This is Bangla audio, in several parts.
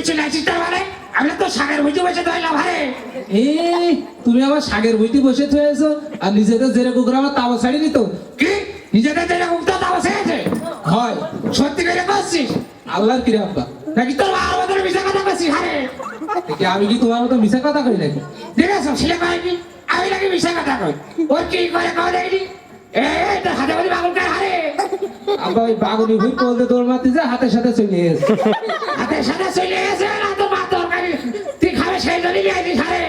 চলে আসিস তার মানে আমরা তো শাকের বুঝতে বসে ধরলাম হারে এই তুমি আমার শাকের বইতে বসে থয়েছো আর নিজেদের জেরে কুকুর আমার তাও ছাড়ি নিত কি নিজেদের যেটা উঠতে তাও আছে হয় সত্যি করে করছিস আল্লাহর কিরে আব্বা নাকি তোর বাবার মতো মিশা কথা করছিস হারে কি আমি কি তোমার মতো মিশা কথা কই নাকি দেখেছ ছেলে কয়নি আমি নাকি মিশা কথা কই ওর কি করে কও দেখি এটা হাতে বলি বাবুল কার হারে আব্বা ওই বাগুনি ভুই বলতে দৌড় মারতে যা হাতের সাথে চলে গেছে হাতের সাথে চলে গেছে না তোর মা তরকারি তুই খাবে সেই জন্যই আইছিস হারে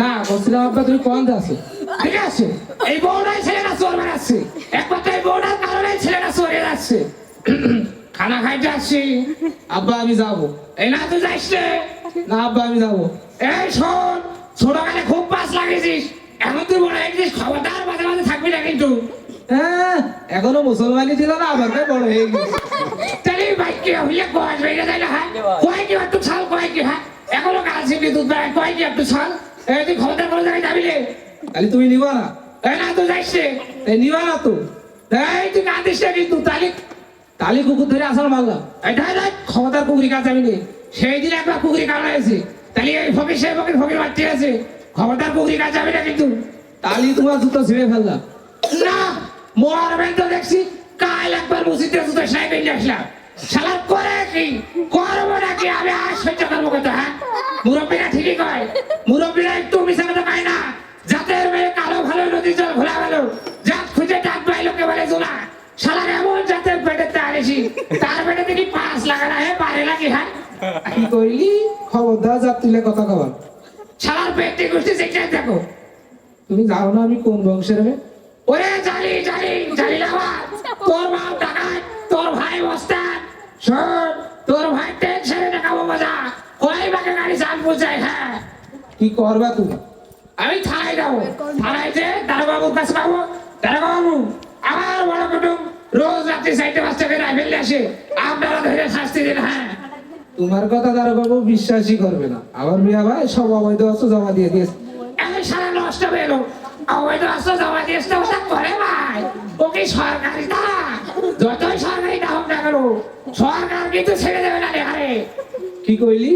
না বলছিলাম আব্বা তুমি কোন আছো ঠিক আছে এই বউটাই ছেলেটা চোর বানাচ্ছে একমাত্র এই বউটার কারণে ছেলেটা চোরে যাচ্ছে খানা খাইতে আসছি আব্বা আমি যাবো এই না তুই যাইস রে না আব্বা আমি যাবো এই শোন ছোটবেলায় খুব পাস লাগিয়েছিস এখন তুই বড় হয়েছিস খবরদার মাঝে মাঝে থাকবি না কিন্তু হ্যাঁ এখনো মুসলমানই ছিল না আবার ভাই বড় হয়ে গেছে তাহলে ভাই কি হইলে গজ হয়ে যায় না হ্যাঁ কয় কি একটু ছাল কয় কি হ্যাঁ এখনো কাল ছিপি দুধ বেড়ায় কয় কি একটু ছাল এই তুই খবরদার করে জায়গায় যাবি রে তাহলে তুমি নিবা না এই না তুই যাইস রে এই নিবা না তো এই তুই কাঁদিস না কিন্তু তাহলে তালি কুকুর ধরে আসার মারলাম এটা দেখ খবরদার পুকুরি কাজ যাবি রে সেই দিন একবার পুকুরি কাজ হয়েছে তাহলে এই ফকির সেই ফকির মারতে আছে খবরদার পুকুরি কাজ যাবি না কিন্তু তালি তোমার জুতো ছিঁড়ে ফেললাম না মরবেন তো দেখছি কাল একবার মসজিদে জুতো সাহেব এনে আসলাম শালার করে কি করবো নাকি আমি আর সহ্য করবো কত হ্যাঁ মুরব্বীরা ঠিকই কয় মুরব্বীরা একটু মিশা কথা পায় না জাতের মেয়ে কালো ভালো নদী জল ঘোলা ভালো জাত খুঁজে ডাক পাই লোকে বলে জোলা শালার এমন জাতের পেটে তারেছি তার পেটে দেখি 5 লাখ না হে পারে নাকি হ্যাঁ কি কইলি খবরদার যা তুলে কথা কবার শালার পেটে গোষ্ঠী সেটাই দেখো তুমি যাও না আমি কোন বংশের মেয়ে ওরে জালি জালি জালি লাভা তোর বাপ ডাকাত তোর ভাই বস্তান শোন তোর ভাই টেনশনে দেখাবো মজা ওই বাকে গাড়ি চাল পৌঁছায় হ্যাঁ কি করবা তুমি আমি থানায় যাবো থানায় যে দারোগাবুর কাছে পাবো দারোগাবু আমার বড় কুটুম রোজ রাত্রি 4:30 করে রাইফেল আসে আপনারা ধরে শাস্তি দিন হ্যাঁ তোমার কথা তার বাবু বিশ্বাসই করবে না আমার মিয়া ভাই সব অবৈধ অস্ত্র জমা দিয়ে দিয়েছে আমি সারা নষ্ট হয়ে এলো অবৈধ অস্ত্র জমা দিয়ে এসতে ওটা করে ভাই ওকে সরকারি তা যতই সরকারি তা হোক না কেন সরকার কিন্তু ছেড়ে দেবে না রে আরে কি কইলি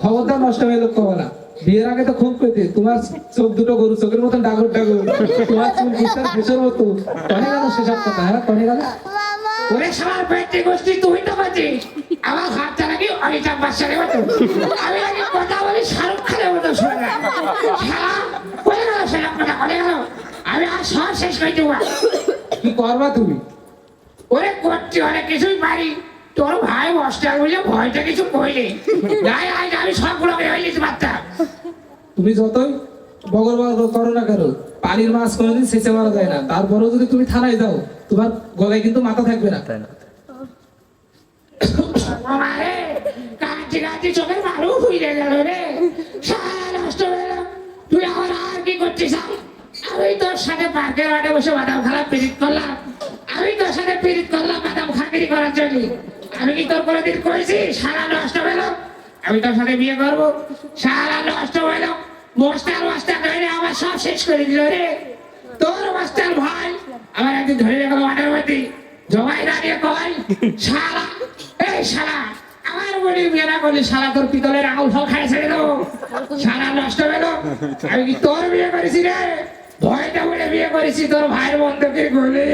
খবরদার নষ্ট হয়ে লোক কবা না বিয়ের আগে তো খুব কইতে তোমার চোখ দুটো গরু চোখের মতন ডাগর ডাগর তোমার চুল বিস্তার ফেসের মতো কনে গেল সেসব কথা হ্যাঁ কনে গেল ওরে সবার পেটে গোষ্ঠী তুই তো করছিস আমার হাতটা নাকি অমিতাভ বচ্চনের মতো আমি নাকি কথা বলি শাহরুখ খানের মতো শোনা শালা কয়ে গেল সেরকম কথা করে গেল আমি আর সব শেষ করে দেবো কি করবা তুমি ওরে করছি অনেক কিছুই পারি তোর ভাই বস্টার বলে ভয়টা কিছু কইলে যাই আজ আমি সবগুলো বের হয়ে যেতে পারতাম তুমি যতই বগর বগর করো না কেন পানির মাছ কোনোদিন সেচে মারা যায় না তারপরেও যদি তুমি থানায় যাও তোমার গলায় কিন্তু মাথা থাকবে না আমারে কাঁচি কাঁচি চোখের মারু ফুইরে গেল রে সারা নষ্ট হয়ে গেল তুই আমার আর কি করছিস আমি তোর সাথে পার্কের মাঠে বসে বাদাম খারাপ পিরিত করলাম আমি তোর সাথে পিরিত করলাম বাদাম খাকিরি করার জন্য আমি কি তোর কোনোদিন করেছি সারা নষ্ট হলো আমি তোর সাথে বিয়ে করবো সারা নষ্ট হলো মাস্টার ধরে আমার সব শেষ করে দিল রে তোর মাস্টার ভাই আমার একদিন ধরে রেখো মাঠের মধ্যে জমাই দাঁড়িয়ে কয় শালা এই শালা আমার বলি বিয়ে না করলি শালা তোর পিতলের আঙুল ফল খাই ছেড়ে দেবো শালা নষ্ট হলো আমি কি তোর বিয়ে করেছি রে ভয়টা বলে বিয়ে করেছি তোর ভাইয়ের বন্ধুকে বলে